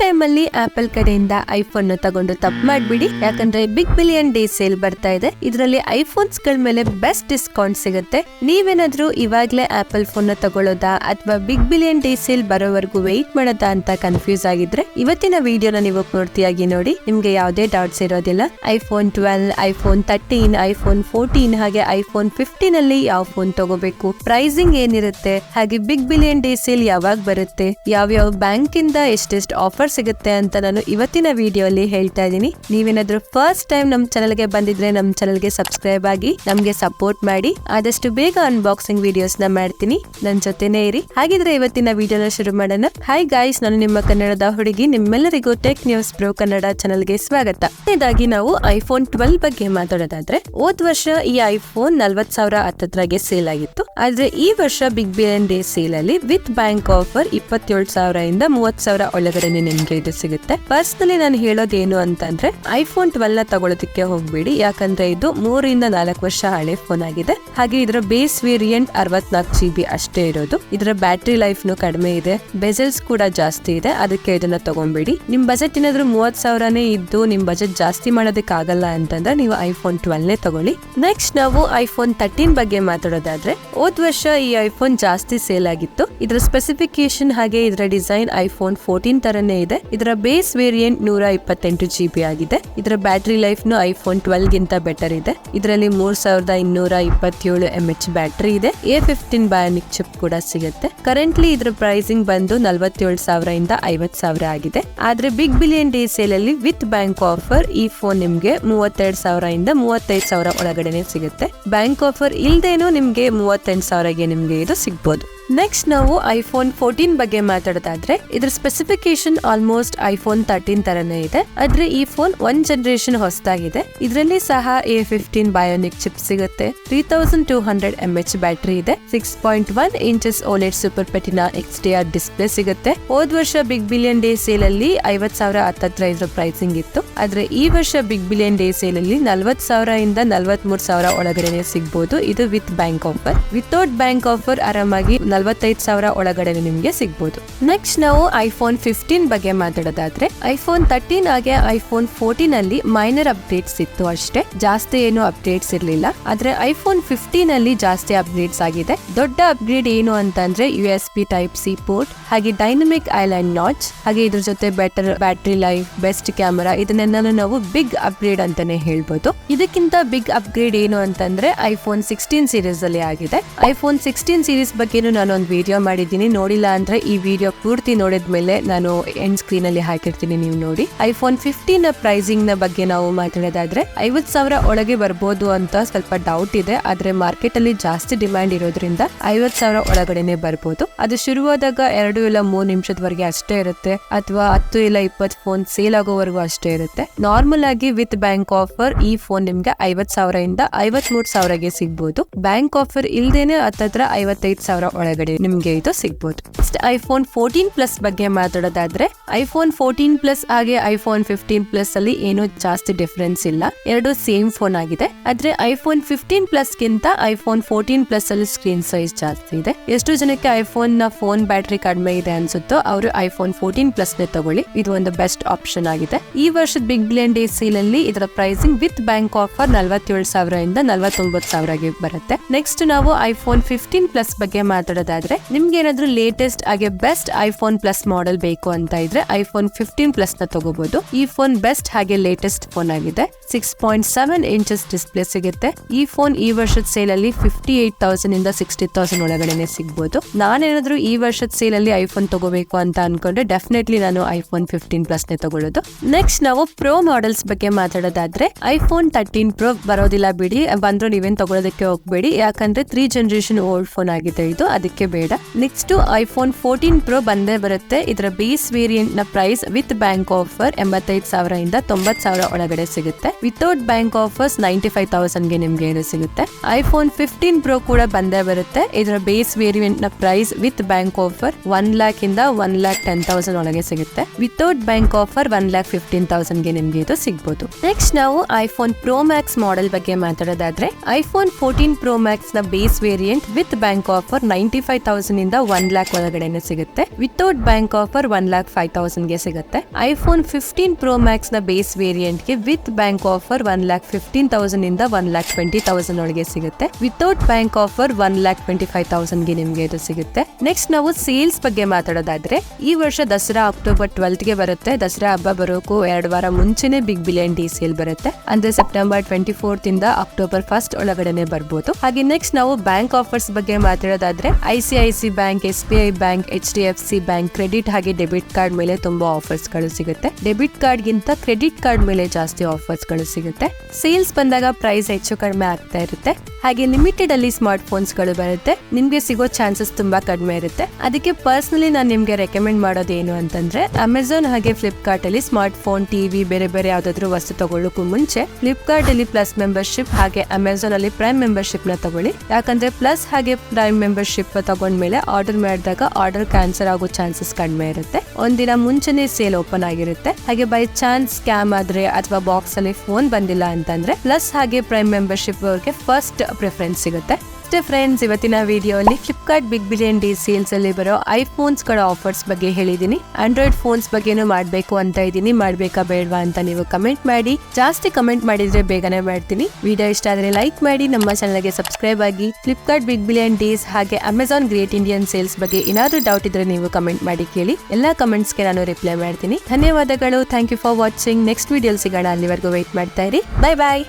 Time ಅಲ್ಲಿ apple ಕಡೆಯಿಂದ iPhone ತಗೊಂಡು ತಪ್ಪು ಮಾಡ್ಬಿಡಿ, ಯಾಕಂದ್ರೆ ಬಿಗ್ ಬಿಲಿಯನ್ ಡೇ ಸೇಲ್ ಬರ್ತಾ ಇದೆ. ಇದರಲ್ಲಿ ಐಫೋನ್ಸ್ ಗಳ ಮೇಲೆ ಬೆಸ್ಟ್ ಡಿಸ್ಕೌಂಟ್ ಸಿಗುತ್ತೆ. ನೀವೇನಾದ್ರೂ ಇವಾಗ್ಲೇ ಆಪಲ್ ಫೋನ್ ತಗೊಳ್ಳೋದಾ ಅಥವಾ ಬಿಗ್ ಬಿಲಿಯನ್ ಡೇ ಸೇಲ್ ಬರೋವರೆಗೂ ವೆಯ್ಟ್ ಮಾಡೋದಾ ಅಂತ ಕನ್ಫ್ಯೂಸ್ ಆಗಿದ್ರೆ ಇವತ್ತಿನ ವಿಡಿಯೋನ ನೀವು ಪೂರ್ತಿಯಾಗಿ ನೋಡಿ. ನಿಮ್ಗೆ ಯಾವುದೇ ಡೌಟ್ಸ್ ಇರೋದಿಲ್ಲ. ಐಫೋನ್ 12, ಐಫೋನ್ 13, ಐಫೋನ್ 14 ಹಾಗೆ ಐಫೋನ್ 15 ಅಲ್ಲಿ ಯಾವ ಫೋನ್ ತಗೋಬೇಕು, ಪ್ರೈಸಿಂಗ್ ಏನಿರುತ್ತೆ, ಹಾಗೆ ಬಿಗ್ ಬಿಲಿಯನ್ ಡೇ ಸೇಲ್ ಯಾವಾಗ ಬರುತ್ತೆ, ಯಾವ್ಯಾವ ಬ್ಯಾಂಕ್ ಇಂದ ಎಷ್ಟೆಷ್ಟು ಆಫರ್ ಸಿಗುತ್ತೆ ಅಂತ ನಾನು ಇವತ್ತಿನ ವಿಡಿಯೋ ಅಲ್ಲಿ ಹೇಳ್ತಾ ಇದ್ದೀನಿ. ನೀವೇನಾದ್ರೂ ಫಸ್ಟ್ ಟೈಮ್ ನಮ್ ಚಾನಲ್ಗೆ ಬಂದಿದ್ರೆ ನಮ್ ಚಾನಲ್ಗೆ ಸಬ್ಸ್ಕ್ರೈಬ್ ಆಗಿ ನಮ್ಗೆ ಸಪೋರ್ಟ್ ಮಾಡಿ. ಆದಷ್ಟು ಬೇಗ ಅನ್ಬಾಕ್ಸಿಂಗ್ ವಿಡಿಯೋಸ್ ನ ಮಾಡ್ತೀನಿ, ನನ್ ಜೊತೆನೇ ಇರಿ. ಹಾಗಿದ್ರೆ ಇವತ್ತಿನ ವಿಡಿಯೋನ ಶುರು ಮಾಡೋಣ. ಹಾಯ್ ಗಾಯ್ಸ್, ನಾನು ನಿಮ್ಮ ಕನ್ನಡದ ಹುಡುಗಿ. ನಿಮ್ಮೆಲ್ಲರಿಗೂ ಟೆಕ್ ನ್ಯೂಸ್ ಪ್ರೋ ಕನ್ನಡ ಚಾನಲ್ಗೆ ಸ್ವಾಗತ. ಇದಾಗಿ ನಾವು ಐಫೋನ್ 12 ಬಗ್ಗೆ ಮಾತಾಡೋದಾದ್ರೆ, ಹೋದ್ ವರ್ಷ ಈ ಐಫೋನ್ 40,000 ಹತ್ತತ್ರಗೆ ಸೇಲ್ ಆಗಿತ್ತು. ಆದ್ರೆ ಈ ವರ್ಷ ಬಿಗ್ ಬಿಲಿಯನ್ ಡೇ ಸೇಲ್ ಅಲ್ಲಿ ವಿತ್ ಬ್ಯಾಂಕ್ ಆಫರ್ 27,000 ಇಂದ 30,000 ಒಳಗಡೆ ನಿಮ್ಗೆ ಇದು ಸಿಗುತ್ತೆ. ಪರ್ಸನಲಿ ನಾನು ಹೇಳೋದೇನು ಅಂತಂದ್ರೆ ಐಫೋನ್ 12 ತಗೊಳ್ಳೋದಕ್ಕೆ ಹೋಗ್ಬೇಡಿ, ಯಾಕಂದ್ರೆ ಇದು 3 ಇಂದ 4 ವರ್ಷ ಹಳೆ ಫೋನ್ ಆಗಿದೆ. ಹಾಗೆ ಇದರ ಬೇಸ್ ವೇರಿಯಂಟ್ 64 GB ಅಷ್ಟೇ ಇರೋದು. ಇದರ ಬ್ಯಾಟರಿ ಲೈಫ್ ನು ಕಡಿಮೆ ಇದೆ, ಬೆಸಲ್ಸ್ ಕೂಡ ಜಾಸ್ತಿ ಇದೆ. ಅದಕ್ಕೆ ಇದನ್ನ ತಗೊಂಬೇಡಿ. ನಿಮ್ ಬಜೆಟ್ ಏನಾದ್ರೂ 30,000ನೇ ಇದ್ದು ನಿಮ್ ಬಜೆಟ್ ಜಾಸ್ತಿ ಮಾಡೋದಕ್ಕೆ ಆಗಲ್ಲ ಅಂತಂದ್ರೆ ನೀವು ಐಫೋನ್ 12 ತಗೊಳ್ಳಿ. ನೆಕ್ಸ್ಟ್ ನಾವು ಐಫೋನ್ 13 ಬಗ್ಗೆ ಮಾತಾಡೋದಾದ್ರೆ, ಹೋದ್ ವರ್ಷ ಈ ಐಫೋನ್ ಜಾಸ್ತಿ ಸೇಲ್ ಆಗಿತ್ತು. ಇದರ ಸ್ಪೆಸಿಫಿಕೇಶನ್ ಹಾಗೆ ಇದರ ಡಿಸೈನ್ ಐಫೋನ್ 14 ತರನೇ ಇದೆ. ಇದರ ಬೇಸ್ ವೇರಿಯಂಟ್ 128 GB ಆಗಿದೆ. ಇದರ ಬ್ಯಾಟರಿ ಲೈಫ್ ನು ಐಫೋನ್ 12 ಗಿಂತ ಬೆಟರ್ ಇದೆ. ಇದರಲ್ಲಿ 3227 mAh ಬ್ಯಾಟರಿ ಇದೆ. A15 ಬಯೋನಿಕ್ ಚಿಪ್ ಕೂಡ ಸಿಗುತ್ತೆ. ಕರೆಂಟ್ಲಿ ಇದರ ಪ್ರೈಸಿಂಗ್ ಬಂದು 47,000 ಇಂದ 50,000 ಆಗಿದೆ. ಆದ್ರೆ ಬಿಗ್ ಬಿಲಿಯನ್ ಡೇ ಸೇಲ್ ಅಲ್ಲಿ ವಿತ್ ಬ್ಯಾಂಕ್ ಆಫರ್ ಈ ಫೋನ್ ನಿಮ್ಗೆ 32,000 ಇಂದ 35,000 ಒಳಗಡೆನೆ ಸಿಗುತ್ತೆ. ಬ್ಯಾಂಕ್ ಆಫರ್ ಇಲ್ದೇನು ನಿಮ್ಗೆ 38,000ಗೆ ನಿಮ್ಗೆ ಇದು ಸಿಗ್ಬೋದು. ನೆಕ್ಸ್ಟ್ ನಾವು ಐಫೋನ್ 14 ಬಗ್ಗೆ ಮಾತಾಡೋದಾದ್ರೆ, ಇದ್ರ ಸ್ಪೆಸಿಫಿಕೇಶನ್ ಆಲ್ಮೋಸ್ಟ್ ಐಫೋನ್ 13 ತರನೇ ಇದೆ. ಆದ್ರೆ ಈ ಫೋನ್ 1 ಜನರೇಷನ್ ಹೊಸದಾಗಿದೆ. ಇದರಲ್ಲಿ ಸಹ A15 ಬಯೋನಿಕ್ ಚಿಪ್ ಸಿಗುತ್ತೆ. 3200 mAh ಬ್ಯಾಟರಿ ಇದೆ. 6.1 inches OLED super retina XDR display ಸಿಗುತ್ತೆ. ಹೋದ್ ವರ್ಷ ಬಿಗ್ ಬಿಲಿಯನ್ ಡೇ ಸೇಲ್ ಅಲ್ಲಿ 50,000 ಹತ್ತತ್ರ ಇದ್ರ ಪ್ರೈಸಿಂಗ್ ಇತ್ತು. ಆದ್ರೆ ಈ ವರ್ಷ ಬಿಗ್ ಬಿಲಿಯನ್ ಡೇ ಸೇಲ್ ಅಲ್ಲಿ 40,000 ಇಂದ 43,000 ಒಳಗಡೆ ಸಿಗ್ಬೋದು. ಇದು with bank offer. Without bank offer ಆರಾಮಾಗಿ 45,000 ಒಳಗಡೆ ನಿಮ್ಗೆ ಸಿಗ್ಬೋದು. ನೆಕ್ಸ್ಟ್ ನಾವು ಐಫೋನ್ 15 ಬಗ್ಗೆ ಮಾತಾಡೋದಾದ್ರೆ, ಐಫೋನ್ 13 ಹಾಗೆ ಐಫೋನ್ 14 ಅಲ್ಲಿ ಮೈನರ್ ಅಪ್ಡೇಟ್ಸ್ ಇತ್ತು ಅಷ್ಟೇ, ಜಾಸ್ತಿ ಏನು ಅಪ್ಡೇಟ್ಸ್ ಇರ್ಲಿಲ್ಲ. ಆದ್ರೆ ಐಫೋನ್ 15 ಅಲ್ಲಿ ಜಾಸ್ತಿ ಅಪ್ಡೇಟ್ಸ್ ಆಗಿದೆ. ದೊಡ್ಡ ಅಪ್ಗ್ರೇಡ್ ಏನು ಅಂತಂದ್ರೆ USB Type-C ಪೋರ್ಟ್, ಹಾಗೆ ಡೈನಮಿಕ್ ಐಲ್ಯಾಂಡ್ ನಾಚ್, ಹಾಗೆ ಇದ್ರ ಜೊತೆ better battery life, best camera, ಇದನ್ನೆಲ್ಲ ನಾವು ಬಿಗ್ ಅಪ್ಗ್ರೇಡ್ ಅಂತಾನೆ ಹೇಳ್ಬೋದು. ಇದಕ್ಕಿಂತ ಬಿಗ್ ಅಪ್ಗ್ರೇಡ್ ಏನು ಅಂತಂದ್ರೆ ಐಫೋನ್ 16 ಸೀರೀಸ್ ಅಲ್ಲಿ ಆಗಿದೆ. ಐಫೋನ್ 16 ಸೀರೀಸ್ ಬಗ್ಗೆ ನಾನು ಒಂದು ವಿಡಿಯೋ ಮಾಡಿದ್ದೀನಿ, ನೋಡಿಲ್ಲ ಅಂದ್ರೆ ಈ ವಿಡಿಯೋ ಪೂರ್ತಿ ನೋಡಿದ್ಮೇಲೆ ನಾನು ಎಂಡ್ ಸ್ಕ್ರೀನ್ ಅಲ್ಲಿ ಹಾಕಿರ್ತೀನಿ, ನೀವು ನೋಡಿ. ಐಫೋನ್ 15 ಪ್ರೈಸಿಂಗ್ ನ ಬಗ್ಗೆ ನಾವು ಮಾತಾಡೋದಾದ್ರೆ 50,000 ಒಳಗೆ ಬರ್ಬೋದು ಅಂತ ಸ್ವಲ್ಪ ಡೌಟ್ ಇದೆ. ಆದ್ರೆ ಮಾರ್ಕೆಟ್ ಅಲ್ಲಿ ಜಾಸ್ತಿ ಡಿಮ್ಯಾಂಡ್ ಇರೋದ್ರಿಂದ 50,000 ಒಳಗಡೆನೆ ಬರ್ಬೋದು. ಅದು ಶುರುವಾದಾಗ 2 ಇಲ್ಲ 3 ನಿಮಿಷದವರೆಗೆ ಅಷ್ಟೇ ಇರುತ್ತೆ, ಅಥವಾ 10 ಇಲ್ಲ 20 ಫೋನ್ ಸೇಲ್ ಆಗೋವರೆಗೂ ಅಷ್ಟೇ ಇರುತ್ತೆ. ನಾರ್ಮಲ್ ಆಗಿ ವಿತ್ ಬ್ಯಾಂಕ್ ಆಫರ್ ಈ ಫೋನ್ ನಿಮ್ಗೆ 50,000 ಇಂದ 53,000ಗೆ ಸಿಗ್ಬೋದು. ಬ್ಯಾಂಕ್ ಆಫರ್ ಇಲ್ದೇನೆ ಹತ್ತತ್ರ 55,000 ಒಳಗಡೆ ನಿಮ್ಗೆ ಇದು ಸಿಗ್ಬೋದು. ಐಫೋನ್ 14 ಪ್ಲಸ್ ಬಗ್ಗೆ ಮಾತಾಡೋದಾದ್ರೆ, ಐಫೋನ್ 14 ಪ್ಲಸ್ ಹಾಗೆ ಐಫೋನ್ 15 ಪ್ಲಸ್ ಅಲ್ಲಿ ಏನು ಜಾಸ್ತಿ ಡಿಫರೆನ್ಸ್ ಇಲ್ಲ, ಎರಡು ಸೇಮ್ ಫೋನ್ ಆಗಿದೆ. ಆದ್ರೆ ಐಫೋನ್ 15 ಪ್ಲಸ್ ಗಿಂತ ಐಫೋನ್ 14 ಪ್ಲಸ್ ಅಲ್ಲಿ ಸ್ಕ್ರೀನ್ ಸೈಜ್ ಜಾಸ್ತಿ ಇದೆ. ಎಷ್ಟು ಜನಕ್ಕೆ ಐಫೋನ್ ನ ಫೋನ್ ಬ್ಯಾಟರಿ ಕಡಿಮೆ ಇದೆ ಅನ್ಸುತ್ತೋ ಅವರು ಐಫೋನ್ 14 ಪ್ಲಸ್ ನೇ ತಗೊಳ್ಳಿ, ಇದು ಒಂದು ಬೆಸ್ಟ್ ಆಪ್ಷನ್ ಆಗಿದೆ. ಈ ವರ್ಷದ ಬಿಗ್ ಬಿಲಿಯನ್ ಡೇ ಸೇಲ್ ಅಲ್ಲಿ ಇದರ ಪ್ರೈಸಿಂಗ್ ವಿತ್ ಬ್ಯಾಂಕ್ ಆಫರ್ 47,000 ಇಂದ 49,000ಗೆ ಬರುತ್ತೆ. ನೆಕ್ಸ್ಟ್ ನಾವು ಐಫೋನ್ 15 ಪ್ಲಸ್ ಬಗ್ಗೆ ಮಾತಾಡೋದಾದ್ರೆ, ನಿಮ್ಗೆ ಏನಾದ್ರೂ ಲೇಟೆಸ್ಟ್ ಹಾಗೆ ಬೆಸ್ಟ್ ಐಫೋನ್ ಪ್ಲಸ್ ಮಾಡೆಲ್ ಬೇಕು ಅಂತ ಇದ್ರೆ ಐಫೋನ್ 15 ಪ್ಲಸ್ ನ ತಗೋಬಹುದು. ಈ ಫೋನ್ ಬೆಸ್ಟ್ ಹಾಗೆ ಲೇಟೆಸ್ಟ್ ಫೋನ್ ಆಗಿದೆ. 6.7 ಇಂಚಸ್ ಡಿಸ್ಪ್ಲೇ ಸಿಗುತ್ತೆ. ಈ ಫೋನ್ ಈ ವರ್ಷದ ಸೇಲ್ ಅಲ್ಲಿ 58,000 ಇಂದ 60,000 ಒಳಗಡೆನೆ ಸಿಗ್ಬೋದು. ನಾನೇನಾದ್ರೂ ಈ ವರ್ಷದ ಸೇಲ್ ಅಲ್ಲಿ ಐಫೋನ್ ತಗೋಬೇಕು ಅಂತ ಅನ್ಕೊಂಡ್ರೆ ಡೆಫಿನೆಟ್ಲಿ ನಾನು ಐಫೋನ್ 15 ಪ್ಲಸ್ ನೇ ತಗೊಳ್ಳೋದು. ನೆಕ್ಸ್ಟ್ ನಾವು ಪ್ರೋ ಮಾಡೆಲ್ಸ್ ಬಗ್ಗೆ ಮಾತಾಡೋದಾದ್ರೆ, ಐಫೋನ್ 13 ಪ್ರೋ ಬರೋದಿಲ್ಲ ಬಿಡಿ, ಬಂದ್ರು ನೀವೇನ್ ತಗೊಳ್ಳೋದಕ್ಕೆ ಹೋಗ್ಬೇಡಿ, ಯಾಕಂದ್ರೆ 3 ಜನರೇಷನ್ ಓಲ್ಡ್ ಫೋನ್ ಆಗಿದೆ ಇದು, ಅದಕ್ಕೆ ಬೇಡ. ನೆಕ್ಸ್ಟ್ ಐಫೋನ್ 14 ಪ್ರೋ ಬಂದೇ ಬರುತ್ತೆ. ಇದರ ಬೇಸ್ ವೇರಿಯಂಟ್ ನ ಪ್ರೈಸ್ ವಿತ್ ಬ್ಯಾಂಕ್ ಆಫರ್ 85,000 ಇಂದ 90,000 ಒಳಗಡೆ ಸಿಗುತ್ತೆ. ವಿತೌಟ್ ಬ್ಯಾಂಕ್ ಆಫರ್ಸ್ 95,000ಗೆ ನಿಮ್ಗೆ ಏನು ಸಿಗುತ್ತೆ. ಐಫೋನ್ 15 ಪ್ರೋ ಕೂಡ ಬಂದೇ ಬರುತ್ತೆ. ಇದರ ಬೇಸ್ ವೇರಿಯಂಟ್ ನ price with bank offer 1 lakh ಇಂದ 1,10,000 ಒಳಗೆ ಸಿಗುತ್ತೆ. ವಿತೌಟ್ ಬ್ಯಾಂಕ್ ಆಫರ್ 1,15,000ಗೆ ನಿಮ್ಗೆ ಇದು ಸಿಗ್ಬೋದು. ನೆಕ್ಸ್ಟ್ ನಾವು ಐಫೋನ್ ಪ್ರೋ ಮ್ಯಾಕ್ಸ್ ಮಾಡೆಲ್ ಬಗ್ಗೆ ಮಾತಾಡೋದಾದ್ರೆ, ಐಫೋನ್ 14 ಪ್ರೋ ಮ್ಯಾಕ್ಸ್ ನ base variant with bank offer 95,000 ಇಂದ 1 lakh ಒಳಗಡೆನೆ ಸಿಗುತ್ತೆ. ವಿತೌಟ್ ಬ್ಯಾಂಕ್ ಆಫರ್ 1,05,000 5,000ಗೆ ಸಿಗುತ್ತೆ. iPhone 15 Pro Max ನ ಬೇಸ್ ವೇರಿಯಂಟ್ ಗೆ ವಿತ್ ಬ್ಯಾಂಕ್ ಆಫರ್ 1,15,000 ಇಂದ 1,20,000 ಒಳಗೆ ಸಿಗುತ್ತೆ. ವಿತೌಟ್ ಬ್ಯಾಂಕ್ ಆಫರ್ 1,25,000ಗೆ ನಿಮ್ಗೆ ಇದು ಸಿಗುತ್ತೆ. ನೆಕ್ಸ್ಟ್ ನಾವು ಸೇಲ್ಸ್ ಬಗ್ಗೆ ಮಾತಾಡೋದಾದ್ರೆ ಈ ವರ್ಷ ದಸರಾ ಅಕ್ಟೋಬರ್ 12ಗೆ ಬರುತ್ತೆ. ದಸರಾ ಹಬ್ಬ ಬರೋಕು 2 ವಾರ ಮುಂಚೆನೆ ಬಿಗ್ ಬಿಲಿಯನ್ ಡೇ ಸೇಲ್ ಬರುತ್ತೆ. ಅಂದ್ರೆ ಸೆಪ್ಟೆಂಬರ್ 24th ಇಂದ ಅಕ್ಟೋಬರ್ 1st ಒಳಗಡೆನೆ ಬರ್ಬೋದು. ಹಾಗೆ ನೆಕ್ಸ್ಟ್ ನಾವು ಬ್ಯಾಂಕ್ ಆಫರ್ಸ್ ಬಗ್ಗೆ ಮಾತಾಡೋದಾದ್ರೆ ICICI bank, SBI bank, HDFC bank credit ಹಾಗೆ ಡೆಬಿಟ್ ಕಾರ್ಡ್ ಮೇಲೆ ತುಂಬಾ ಆಫರ್ಸ್ ಗಳು ಸಿಗುತ್ತೆ. ಡೆಬಿಟ್ ಕಾರ್ಡ್ ಗಿಂತ ಕ್ರೆಡಿಟ್ ಕಾರ್ಡ್ ಮೇಲೆ ಜಾಸ್ತಿ ಆಫರ್ಸ್ ಗಳು ಸಿಗುತ್ತೆ. ಸೇಲ್ಸ್ ಬಂದಾಗ ಪ್ರೈಸ್ ಹೆಚ್ಚು ಕಡಿಮೆ ಆಗ್ತಾ ಇರುತ್ತೆ. ಹಾಗೆ ಲಿಮಿಟೆಡ್ ಅಲ್ಲಿ ಸ್ಮಾರ್ಟ್ ಫೋನ್ಸ್ ಗಳು ಬರುತ್ತೆ. ನಿಮ್ಗೆ ಸಿಗೋ ಚಾನ್ಸಸ್ ತುಂಬಾ ಕಡಿಮೆ ಇರುತ್ತೆ. ಅದಕ್ಕೆ ಪರ್ಸನಲಿ ನಾನು ನಿಮ್ಗೆ ರೆಕಮೆಂಡ್ ಮಾಡೋದು ಏನು ಅಂತಂದ್ರೆ ಅಮೆಝಾನ್ ಹಾಗೆ ಫ್ಲಿಪ್ಕಾರ್ಟ್ ಅಲ್ಲಿ ಸ್ಮಾರ್ಟ್ ಫೋನ್, ಟಿವಿ, ಬೇರೆ ಬೇರೆ ಯಾವ್ದಾದ್ರು ವಸ್ತು ತಗೊಳ್ಳೋಕ್ಕೂ ಮುಂಚೆ ಫ್ಲಿಪ್ಕಾರ್ಟ್ ಅಲ್ಲಿ ಪ್ಲಸ್ ಮೆಂಬರ್ಶಿಪ್ ಹಾಗೆ ಅಮೆಝಾನ್ ಅಲ್ಲಿ ಪ್ರೈಮ್ ಮೆಂಬರ್ಶಿಪ್ ನ ತಗೊಳ್ಳಿ. ಯಾಕಂದ್ರೆ ಪ್ಲಸ್ ಹಾಗೆ ಪ್ರೈಮ್ ಮೆಂಬರ್ಶಿಪ್ ತಗೊಂಡ್ಮೇಲೆ ಆರ್ಡರ್ ಮಾಡಿದಾಗ ಆರ್ಡರ್ ಕ್ಯಾನ್ಸಲ್ ಆಗೋ ಚಾನ್ಸಸ್ ಕಡಿಮೆ ಇರುತ್ತೆ. ಒಂದಿನ ಮುಂಚೆನೆ ಸೇಲ್ ಓಪನ್ ಆಗಿರುತ್ತೆ. ಹಾಗೆ ಬೈ ಚಾನ್ಸ್ ಸ್ಕ್ಯಾಮ್ ಆದ್ರೆ ಅಥವಾ ಬಾಕ್ಸ್ ಅಲ್ಲಿ ಫೋನ್ ಬಂದಿಲ್ಲ ಅಂತಂದ್ರೆ ಪ್ಲಸ್ ಹಾಗೆ ಪ್ರೈಮ್ ಮೆಂಬರ್ಶಿಪ್ ಅವ್ರಿಗೆ ಫಸ್ಟ್ ಪ್ರಿಫರೆನ್ಸ್ ಸಿಗುತ್ತೆ. ಅಷ್ಟೇ ಫ್ರೆಂಡ್ಸ್, ಇವತ್ತಿನ ವಿಡಿಯೋಲಿ Flipkart big billion day sales ಅಲ್ಲಿ ಬರೋ ಐಫೋನ್ಸ್ ಗಳ ಆಫರ್ಸ್ ಬಗ್ಗೆ ಹೇಳಿದೀನಿ. ಆಂಡ್ರಾಯ್ಡ್ ಫೋನ್ಸ್ ಬಗ್ಗೆನೂ ಮಾಡ್ಬೇಕು ಅಂತ ಇದೀನಿ. ಮಾಡ್ಬೇಕಾ ಬೇಡವಾ ಅಂತ ನೀವು ಕಮೆಂಟ್ ಮಾಡಿ. ಜಾಸ್ತಿ ಕಮೆಂಟ್ ಮಾಡಿದ್ರೆ ಬೇಗನೆ ಮಾಡ್ತೀನಿ. ವಿಡಿಯೋ ಇಷ್ಟ ಆದ್ರೆ ಲೈಕ್ ಮಾಡಿ, ನಮ್ಮ ಚಾನಲ್ಗೆ ಸಬ್ಸ್ಕ್ರೈಬ್ ಆಗಿ. ಫ್ಲಿಪ್ಕಾರ್ಟ್ ಬಿಗ್ ಬಿಲಿಯನ್ ಡೇಸ್ ಹಾಗೆ ಅಮೆಝಾನ್ ಗ್ರೇಟ್ ಇಂಡಿಯನ್ ಸೇಲ್ಸ್ ಬಗ್ಗೆ ಏನಾದ್ರೂ ಡೌಟ್ ಇದ್ರೆ ನೀವು ಕಮೆಂಟ್ ಮಾಡಿ ಕೇಳಿ. ಎಲ್ಲಾ ಕಮೆಂಟ್ಸ್ಗೆ ನಾನು ರಿಪ್ಲೈ ಮಾಡ್ತೀನಿ. ಧನ್ಯವಾದಗಳು. Thank you for watching. Next video ಸಿಗೋಣ. ಅಲ್ಲಿವರೆಗೂ ವೇಟ್ ಮಾಡ್ತಾ ಇರಿ. ಬೈ ಬಾಯ್.